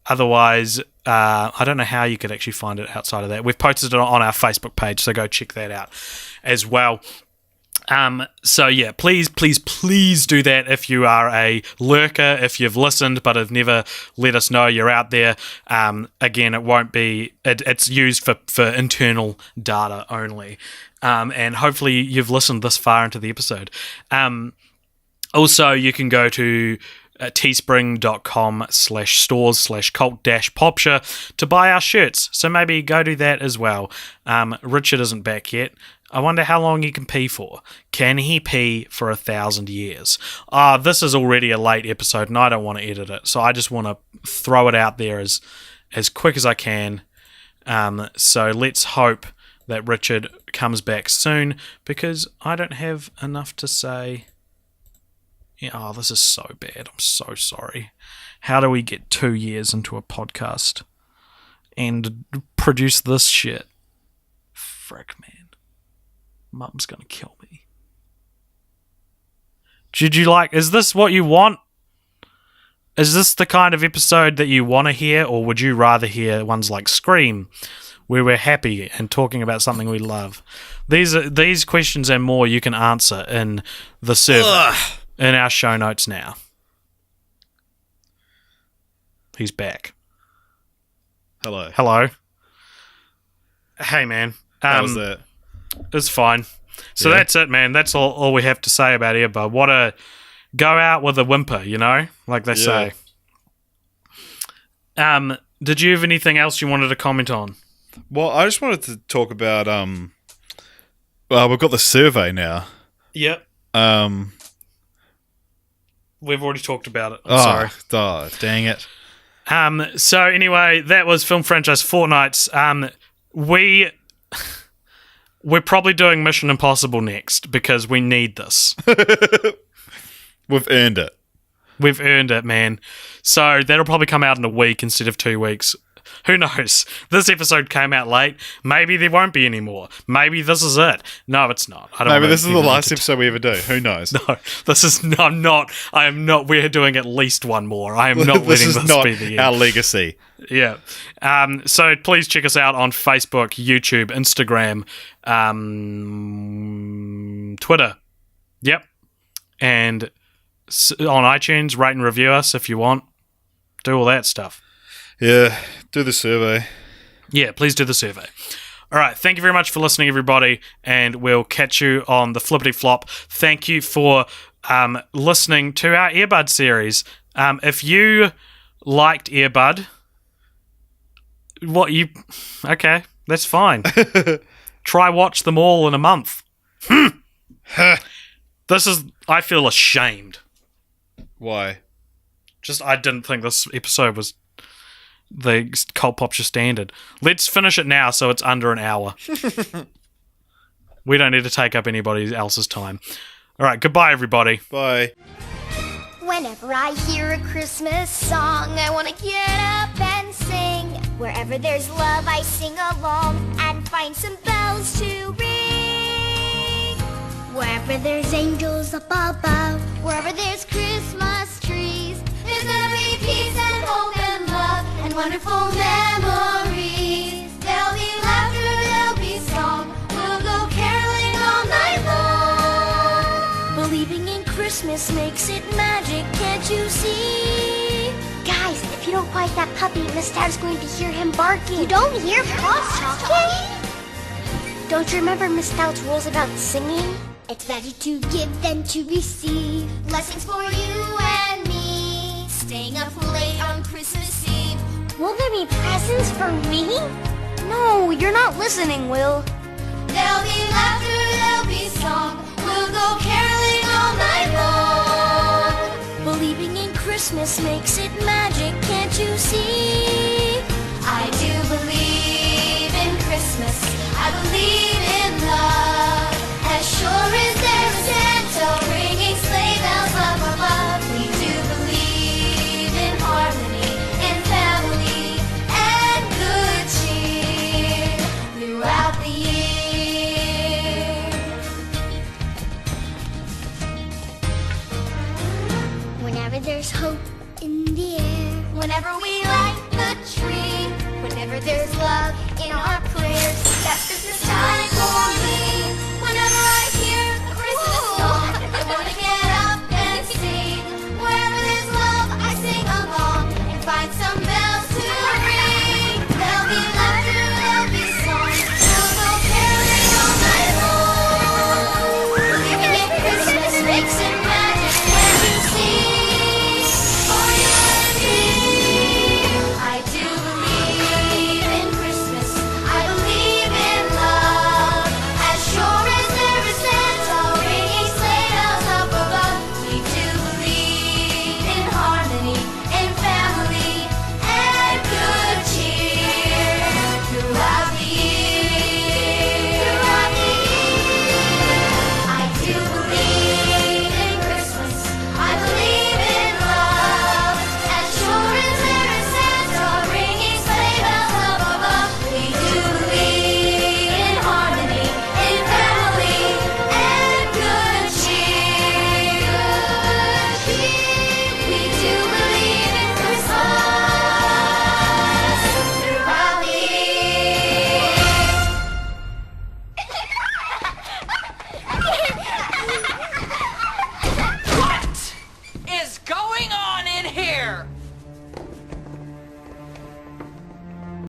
Otherwise, I don't know how you could actually find it outside of that. We've posted it on our Facebook page, so go check that out as well. So yeah, please do that if you are a lurker, if you've listened but have never let us know you're out there. Again, it won't be, it's used for internal data only. And hopefully you've listened this far into the episode. Also, you can go to teespring.com/stores/cult-popture to buy our shirts. So maybe go do that as well. Richard isn't back yet. I wonder how long he can pee for. Can he pee for 1,000 years? This is already a late episode and I don't want to edit it. So I just want to throw it out there as quick as I can. So let's hope that Richard comes back soon, because I don't have enough to say. Yeah, oh, this is so bad. I'm so sorry. How do we get 2 years into a podcast and produce this shit? Frick, man. Mum's gonna kill me. Did you like... Is this what you want? Is this the kind of episode that you want to hear, or would you rather hear ones like Scream, where we're happy and talking about something we love? These questions and more you can answer in the survey in our show notes now. He's back. Hello. Hello. Hey, man. How was that? It's fine. So Yeah. that's it, man. That's all we have to say about Earbud. What a... Go out with a whimper, you know? Like they say. Did you have anything else you wanted to comment on? Well, I just wanted to talk about well, we've got the survey now. Yep. Um We've already talked about it. I'm sorry. Oh, dang it. So anyway, that was film franchise Fortnights. We're probably doing Mission Impossible next because we need this. We've earned it. We've earned it, man. So that'll probably come out in a week instead of 2 weeks. Who knows? This episode came out late. Maybe there won't be any more. Maybe this is it. No, it's not. I don't Maybe wanna this is the even last episode we ever do. Who knows? No, this is. No, I'm not. I am not. We're doing at least one more. I am not This letting is this not be the end. our legacy. Yeah. So please check us out on Facebook, YouTube, Instagram, Twitter. Yep. And on iTunes, rate and review us if you want. Do all that stuff. Yeah, do the survey. Yeah, please do the survey. All right, thank you very much for listening, everybody, and we'll catch you on the Flippity Flop. Thank you for listening to our Earbud series. If you liked Earbud, okay, that's fine. Try watch them all in a month. I feel ashamed. Why? I didn't think this episode was the Cult Popture standard. Let's finish it now so it's under an hour. We don't need to take up anybody else's time. All right, goodbye, everybody. Bye. Whenever I hear a Christmas song, I want to get up and sing. Wherever there's love, I sing along and find some bells to ring. Wherever there's angels up above, wherever there's Christmas trees, there's gonna be peace and hope and love and wonderful memories. There'll be laughter, there'll be song. We'll go caroling all night long. Believing in Christmas makes it magic, can't you see? Guys, if you don't quiet that puppy, Miss Tab's going to hear him barking. You don't hear Paws talking? Don't you remember Miss Stout's rules about singing? It's better to give than to receive. Lessons for you and me. Staying up late on Christmas Eve. Will there be presents for me? No, you're not listening, Will. There'll be laughter, there'll be song. We'll go caroling all night long. Believing in Christmas makes it magic, can't you see? I do believe in Christmas. I believe in love. As sure as there's Santa ringing sleigh bells up above, we do believe in harmony, in family, and good cheer throughout the year. Whenever there's hope in the air, whenever we light the tree, whenever there's love in our prayers, that's Christmas time for me.